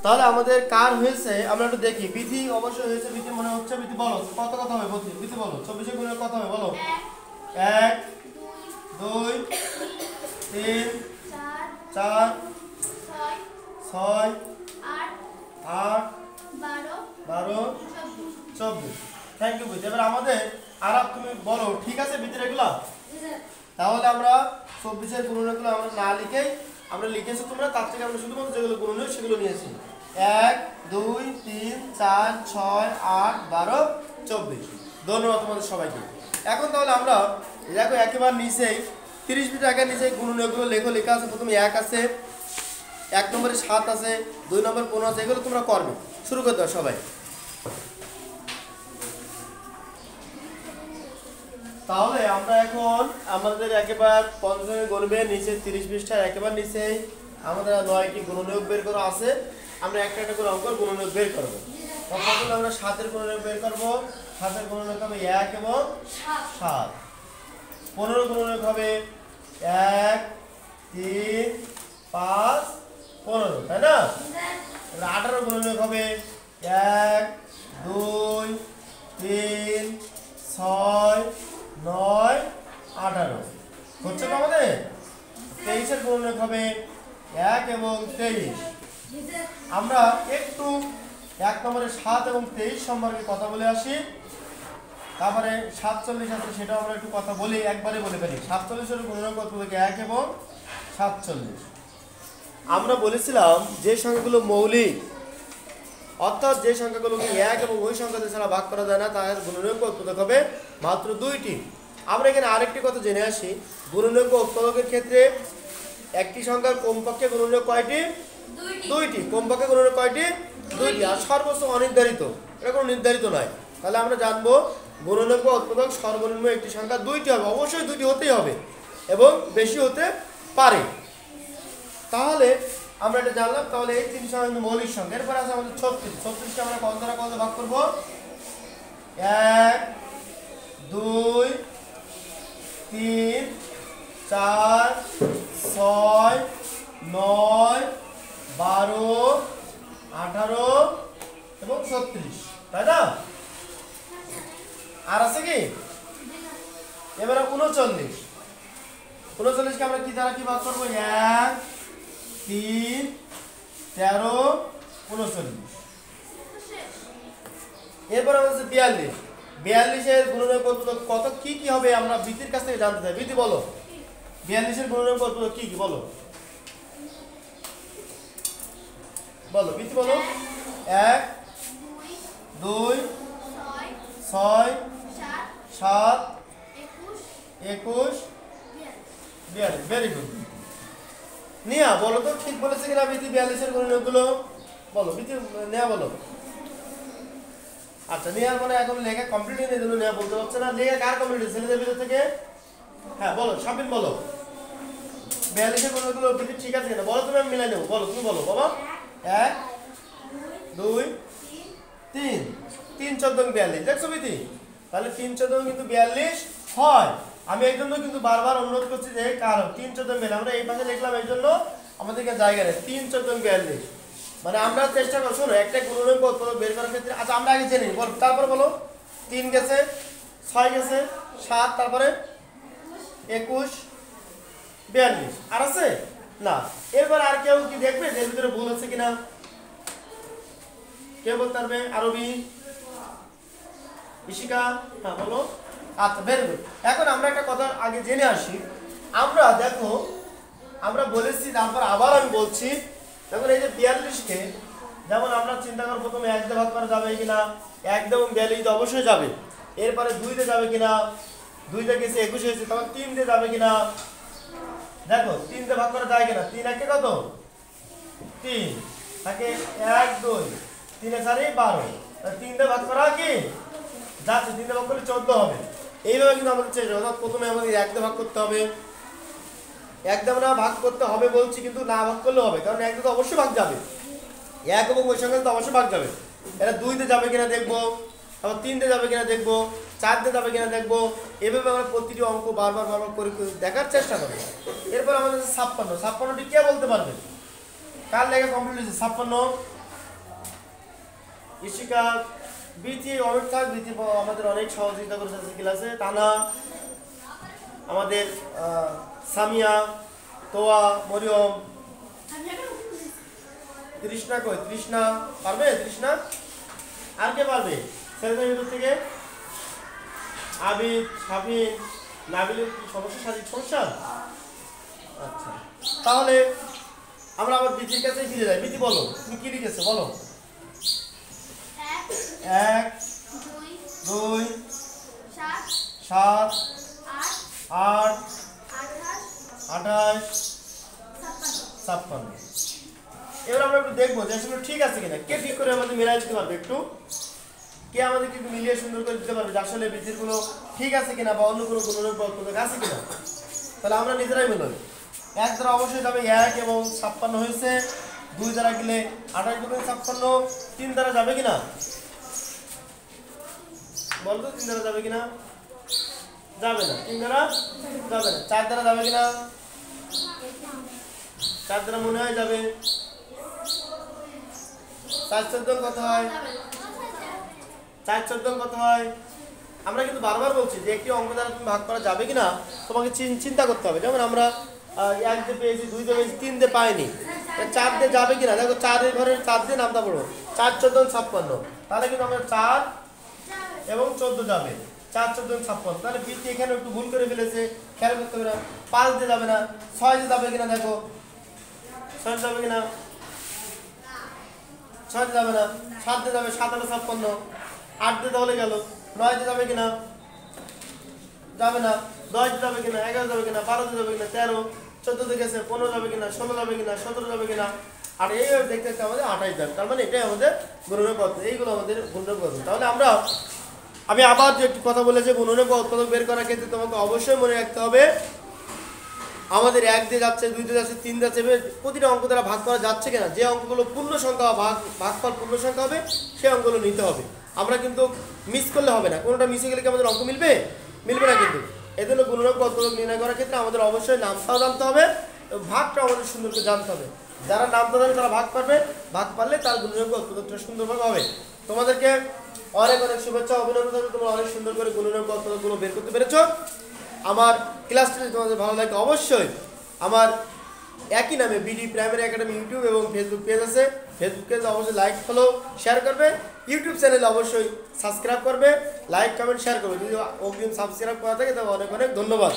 তাহলে আমাদের কার হয়েছে আমরা একটু দেখি। বিধি অবশ্যই হয়েছে, বিধি মনে হচ্ছে। বিধি বলো কত কথা হবে, বিধি বলো 24 গুণের কত হবে বলো। 1 2 3 4 6 8 12 24। থ্যাংক ইউ বিধি। এবার আমাদের আর তুমি বলো, ঠিক আছে বিধির এগুলো? তাহলে আমরা 24 গুণনগুলো আমরা না লিখেই আমরা লিখেছি, তোমরা তার থেকে আমরা শুধুমাত্র যেগুলো গুণনীয় সেগুলো নিয়েছি। 1 2 3 4 6 8 12 24। ধন্যবাদ তোমাদের সবাইকে। এখন তাহলে আমরা দেখো একেবারে নিচেই 30 মিটার আগে নিচে গুণনীয়গুলো লেখা আছে। প্রথমে 1 আছে, 1 নম্বরে 7 আছে, 2 নম্বর 15 আছে। এগুলো তোমরা করবে। শুরু করতে দাও সবাই। তাহলে আমরা এখন আমাদের একেবারে পঞ্চমে গণবে নিচে 30 পৃষ্ঠার একেবারে নিচেই আমাদের 9টি গুণনীয়ক বের করা আছে। আমরা একটা একটা করে অঙ্ক গুণনীয়ক বের করব। প্রথমে আমরা 7 এর গুণনীয়ক বের করব। 7 এর গুণনীয়ক হবে 1 এবং 7। 15 গুণনীয়ক হবে 1 3 5 15, তাই না? 18 গুণনীয়ক হবে 1 2 3 6 9 18 হচ্ছে তো আমাদের। 23 এর গুণনীয়ক হবে 1 এবং 23। আমরা একটু 1 নম্বরে 7 এবং 23 সম্পর্কে কথা বলে আসি। তারপরে 47 আছে, সেটাও আমরা একটু কথা বলি, একবারে বলে ফেলি। 47 এর গুণনীয়ক কত হবে 1 এবং 47। আমরা বলেছিলাম যে সংখ্যাগুলো মৌলিক, অর্থাৎ যে সংখ্যাগুলোকে 1 এবং ওই সংখ্যাতে ছাড়া ভাগ করা যায় না, তার গুণনীয়ক উৎপাদক হবে মাত্র 2টি। আমরা এখানে আরেকটি কথা জেনে আসি। গুণনীয়ক উৎপাদকের ক্ষেত্রে একটি সংখ্যার কমপক্ষে গুণনীয়ক কয়টি? 2টি। কমপক্ষে গুণনীয়ক কয়টি? 2টি। আর সর্বোচ্চ অনির্ধারিত, এটা কোনো নির্ধারিত নয়। তাহলে আমরা জানবো গুণনীয়ক উৎপাদক সর্বনিম্ন একটি সংখ্যা 2টি হবে। অবশ্যই 2টি হতেই হবে এবং বেশি হতে পারে। তাহলে আমরা এটা জানলাম। তাহলে এই 3 সংখ্যা মৌলিক সংখ্যা। এরপর আছে আমাদের 36। 36কে আমরা কত দ্বারা কত ভাগ করব? 1 2 3 4 6 9 12 18 এবং 36, তাই না? আর আছে কি? এবার 39। 39কে আমরা কি দ্বারা কি ভাগ করব? 1 3 13 39। এরপর আমাদের 42। 42 এর গুণনীয়ক কত কি কি হবে আমরা বিধির কাছ থেকে জানতে চাই। বিধি বলো 42 এর গুণনীয়ক কি কি বলো, বলো বিধি বলো। 1 2 6 7 21 42। Very good. নিয়া বলো তো ঠিক বলেছে কিনা বিধি 42 এর গুণনীয়কগুলো বলো। বিধি নেয়া বলো। আচ্ছা, নেয়ার মানে এখন লেখা কমপ্লিট হয়ে গেল, নেয়া বলতে পারছে না। লেখা কার কমপ্লিট হয়েছে ছেলেদের ভিতর থেকে? হ্যাঁ বলো, শাবিন বলো 42 এর গুণনীয়কগুলো বিধি ঠিক আছে কিনা বলো। তুমি আমি মিলাই নেবো। বলো, তুমি বলো বাবা। 1 2 3 3 14 42। দেখছো বিধি? তাহলে 3 14 কিন্তু 42 হয়। আমি এই জন্য কিন্তু বারবার অনুরোধ করছি যে কারণ 3 14 42 আমরা এই পাশে লিখলাম, এই জন্য আমাদেরকে জায়গা নেই। 3 14 42 মানে আমরা চেষ্টা করব। শোনো, একটা গুণনীয়ক উৎপাদক বের করার ক্ষেত্রে আচ্ছা আমরা আগে জেনে নিই। বল, তারপর বলো। 3 গেছে, 6 গেছে, 7, তারপরে 21 42। আর আছে না? এরপর আর কেউ কি দেখবে এর ভিতরে ভুল আছে কিনা? কে বলতে পারবে? আরবি, ইশিকা, হ্যাঁ বলো। আচ্ছা, ভেরি গুড। এখন আমরা একটা কথা আগে জেনে আসি। আমরা দেখো, আমরা বলেছি, তারপর আবার আমি বলছি। দেখুন এই যে 42কে যেমন আমরা চিন্তা করব প্রথমে 1 দিয়ে ভাগ করা যাবে কিনা। 1 দিয়ে 42 অবশ্যই যাবে। এরপরে 2 দিয়ে যাবে কিনা। 2 দিয়ে গেছে 21 হয়েছে, তারপর 3 দিয়ে যাবে কিনা। দেখো 3 দিয়ে ভাগ করা যায় কিনা। 3 একে কত? 3 থাকে 1 2 3 এ 4 12। 3 দিয়ে ভাগ করা কি যাচ্ছে? 3 দিয়ে ভাগ করলে 14 হবে। এইভাবে কিন্তু আমাদের চেষ্টা, অর্থাৎ প্রথমে আমাদের 1 দিয়ে ভাগ করতে হবে। 1 দিয়ে আমরা ভাগ করতে হবে বলছি, কিন্তু না ভাগ করলেও হবে, কারণ 1 দিয়ে তো অবশ্যই ভাগ যাবে। 1 এবং ওই সংখ্যা তো অবশ্যই ভাগ যাবে। এটা 2 দিয়ে যাবে কিনা দেখবো, আবার 3 দিয়ে যাবে কিনা দেখবো, 4 দিয়ে যাবে কিনা দেখবো। এভাবে আমরা প্রতিটি অঙ্ক বারবার করে দেখার চেষ্টা করবো। এরপর আমাদের 56। 56টি কে বলতে পারবে? কার লেখা কমপ্লিট হয়েছে? 56 ইশিকা, বিথি, অমিত থাক, বিথি আমাদের অনেক সহযোগিতা করেছে ক্লাসে, তানা, আমাদের সামিয়া, তোয়া, মরিয়ম, তৃষ্ণা কই, তৃষ্ণা পারবে? তৃষ্ণা আর কে পারবে ছেলেদের ভিতর থেকে? আবিদ, শাফিন, নাবিলের কি সমস্যা? শারীরিক সমস্যা? আচ্ছা, তাহলে আমরা আবার বিথির কাছে ফিরে যাই। বিথি বলো, তুমি কি লিখেছো বলো? 1 2 7 8 28 56। এবার আমরা একটু দেখবো যে আসলে ঠিক আছে কিনা। কে ঠিক করে আমাদের মিলাই দিতে পারবে? একটু কে আমাদেরকে একটু মিলিয়ে সুন্দর করে দিতে পারবে যে আসলে বিধির গুলো ঠিক আছে কিনা বা অন্য কোনো গুণনের পদ্ধতি আছে কিনা? তাহলে আমরা নিজেরাই মিলাই। 1 দ্বারা অবশ্যই যাবে 1 এবং 56 হয়েছে। 2 দ্বারা গেলে 28 গুণ 56। 3 দ্বারা যাবে কিনা বলতো? 3 দ্বারা যাবে কিনা? যাবে না। 3 দ্বারা যাবে না। 4 দ্বারা যাবে কিনা? 4 দ্বারা মনে হয় যাবে। 4 14 কত হয়? 4 14 কত হয়? আমরা কিন্তু বারবার বলছি যে একটি অঙ্ক দ্বারা তুমি ভাগ করা যাবে কিনা তোমাকে চিন্তা করতে হবে। যেমন আমরা 1 দিয়ে পেয়েছি, 2 দিয়ে পেয়েছি, 3 দিয়ে পাইনি, 4 দিয়ে যাবে কিনা দেখো। 4 এর ঘরে 4 দিয়ে নামটা পড়ো। 4 14 56, তাহলে কিন্তু আমরা 4 এবং 14 যাবে। 4 14 56, তাহলে বৃত্তি এখানে একটু ভুল করে ফেলেছে, খেয়াল করতে হবে না। 5 দিয়ে যাবে না। 6 দিয়ে যাবে কিনা দেখো। 6 যাবে কিনা? 6 দিয়ে যাবে না। 7 দিয়ে যাবে। 7 আর 56। 8 দিয়ে তাহলে গেল। 9 দিয়ে যাবে কিনা? যাবে না। 10 দিয়ে যাবে কিনা? 11 যাবে কিনা? 12 দিয়ে যাবে কিনা? 13। 14 দিয়ে গেছে। 15 যাবে কিনা? 16 যাবে কিনা? 17 যাবে কিনা? আর এইভাবে দেখতে দেখতে আমাদের 28 যাবে। তার মানে এটাই আমাদের গুণনের পদ্ধতি। এইগুলো আমাদের গুণনের পদ্ধতি। তাহলে আমি আবার যে একটি কথা বলেছি, গুণনের উৎপাদক বের করার ক্ষেত্রে তোমাকে অবশ্যই মনে রাখতে হবে আমাদের 1 দিয়ে যাচ্ছে, 2 দিয়ে যাচ্ছে, 3 যাচ্ছে, প্রতিটা অঙ্ক দ্বারা ভাগ করা যাচ্ছে কিনা। যে অঙ্কগুলো পূর্ণ সংখ্যা ভাগফল পূর্ণ সংখ্যা হবে সেই অঙ্কগুলো নিতে হবে। আমরা কিন্তু মিস করলে হবে না। কোনোটা মিস হয়ে গেলে কি আমাদের অঙ্ক মিলবে? মিলবে না কিন্তু। এজন্য গুণনের উৎপাদক নির্ণয় করার ক্ষেত্রে আমাদের অবশ্যই নামটাও জানতে হবে এবং ভাগটা আমাদের সুন্দর করে জানতে হবে। যারা নামটা জানে তারা ভাগ পারবে, ভাগ পারলে তার গুণনের উৎপাদকটা সুন্দরভাবে হবে। তোমাদেরকে অনেক অনেক শুভেচ্ছা, অভিনন্দন। তোমরা অনেক সুন্দর করে গুণনের উৎপাদকগুলো বের করতে পেরেছো। আমার ক্লাসটি যদি তোমাদের ভালো লাগে অবশ্যই আমার একই নামে বিডি প্রাইমারি একাডেমি ইউটিউব এবং ফেসবুক পেজ আছে। ফেসবুক পেজে অবশ্যই লাইক, ফলো, শেয়ার করবে। ইউটিউব চ্যানেলে অবশ্যই সাবস্ক্রাইব করবে, লাইক, কমেন্ট, শেয়ার করবে। যদি অগ্রিম সাবস্ক্রাইব করা থাকে তবে অনেক অনেক ধন্যবাদ।